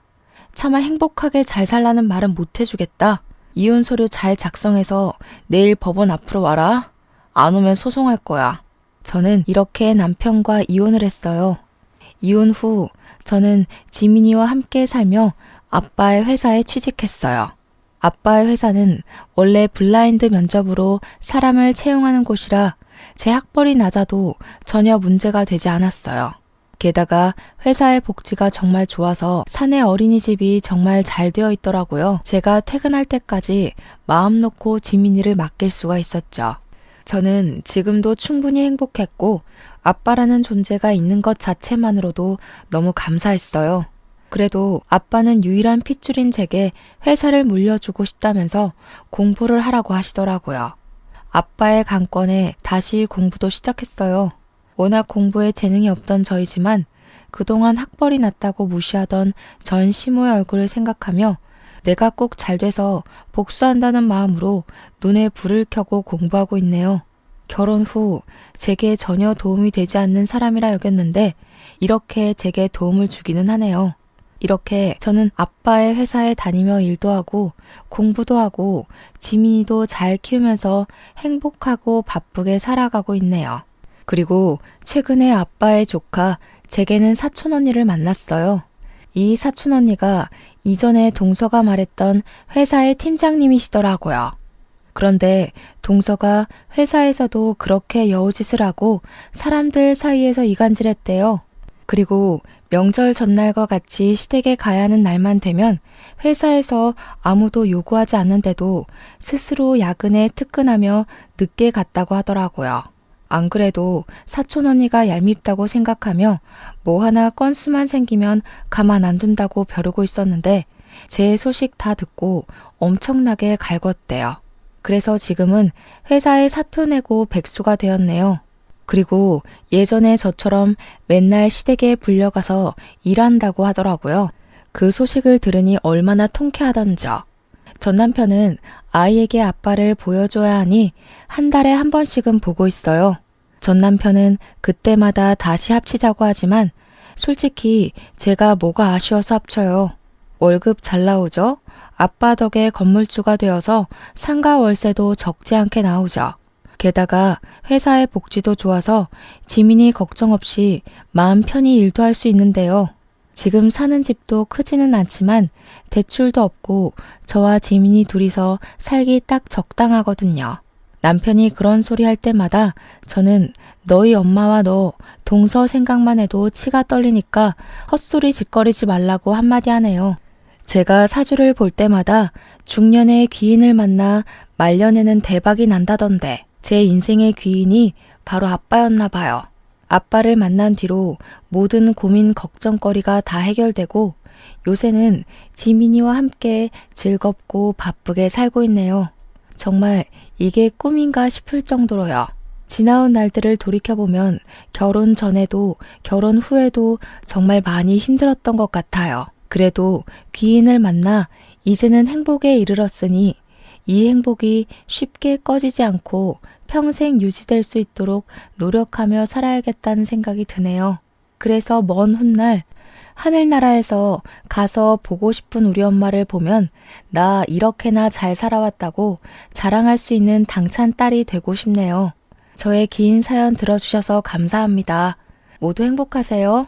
차마 행복하게 잘 살라는 말은 못 해주겠다. 이혼 서류 잘 작성해서 내일 법원 앞으로 와라. 안 오면 소송할 거야. 저는 이렇게 남편과 이혼을 했어요. 이혼 후 저는 지민이와 함께 살며 아빠의 회사에 취직했어요. 아빠의 회사는 원래 블라인드 면접으로 사람을 채용하는 곳이라 제 학벌이 낮아도 전혀 문제가 되지 않았어요. 게다가 회사의 복지가 정말 좋아서 사내 어린이집이 정말 잘 되어 있더라고요. 제가 퇴근할 때까지 마음 놓고 지민이를 맡길 수가 있었죠. 저는 지금도 충분히 행복했고 아빠라는 존재가 있는 것 자체만으로도 너무 감사했어요. 그래도 아빠는 유일한 핏줄인 제게 회사를 물려주고 싶다면서 공부를 하라고 하시더라고요. 아빠의 강권에 다시 공부도 시작했어요. 워낙 공부에 재능이 없던 저이지만 그동안 학벌이 낮다고 무시하던 전 시모의 얼굴을 생각하며 내가 꼭 잘 돼서 복수한다는 마음으로 눈에 불을 켜고 공부하고 있네요. 결혼 후 제게 전혀 도움이 되지 않는 사람이라 여겼는데 이렇게 제게 도움을 주기는 하네요. 이렇게 저는 아빠의 회사에 다니며 일도 하고 공부도 하고 지민이도 잘 키우면서 행복하고 바쁘게 살아가고 있네요. 그리고 최근에 아빠의 조카 제게는 사촌 언니를 만났어요. 이 사촌 언니가 이전에 동서가 말했던 회사의 팀장님이시더라고요. 그런데 동서가 회사에서도 그렇게 여우짓을 하고 사람들 사이에서 이간질했대요. 그리고 명절 전날과 같이 시댁에 가야 하는 날만 되면 회사에서 아무도 요구하지 않는데도 스스로 야근에 특근하며 늦게 갔다고 하더라고요. 안 그래도 사촌 언니가 얄밉다고 생각하며 뭐 하나 건수만 생기면 가만 안 둔다고 벼르고 있었는데 제 소식 다 듣고 엄청나게 갈궜대요. 그래서 지금은 회사에 사표 내고 백수가 되었네요. 그리고 예전에 저처럼 맨날 시댁에 불려가서 일한다고 하더라고요. 그 소식을 들으니 얼마나 통쾌하던지요. 전 남편은 아이에게 아빠를 보여줘야 하니 한 달에 한 번씩은 보고 있어요. 전 남편은 그때마다 다시 합치자고 하지만 솔직히 제가 뭐가 아쉬워서 합쳐요. 월급 잘 나오죠? 아빠 덕에 건물주가 되어서 상가 월세도 적지 않게 나오죠. 게다가 회사의 복지도 좋아서 지민이 걱정 없이 마음 편히 일도 할 수 있는데요. 지금 사는 집도 크지는 않지만 대출도 없고 저와 지민이 둘이서 살기 딱 적당하거든요. 남편이 그런 소리 할 때마다 저는 너희 엄마와 너 동서 생각만 해도 치가 떨리니까 헛소리 짓거리지 말라고 한마디 하네요. 제가 사주를 볼 때마다 중년의 귀인을 만나 말년에는 대박이 난다던데 제 인생의 귀인이 바로 아빠였나 봐요. 아빠를 만난 뒤로 모든 고민 걱정거리가 다 해결되고 요새는 지민이와 함께 즐겁고 바쁘게 살고 있네요. 정말 이게 꿈인가 싶을 정도로요. 지나온 날들을 돌이켜보면 결혼 전에도 결혼 후에도 정말 많이 힘들었던 것 같아요. 그래도 귀인을 만나 이제는 행복에 이르렀으니 이 행복이 쉽게 꺼지지 않고 평생 유지될 수 있도록 노력하며 살아야겠다는 생각이 드네요. 그래서 먼 훗날 하늘나라에서 가서 보고 싶은 우리 엄마를 보면 나 이렇게나 잘 살아왔다고 자랑할 수 있는 당찬 딸이 되고 싶네요. 저의 긴 사연 들어주셔서 감사합니다. 모두 행복하세요.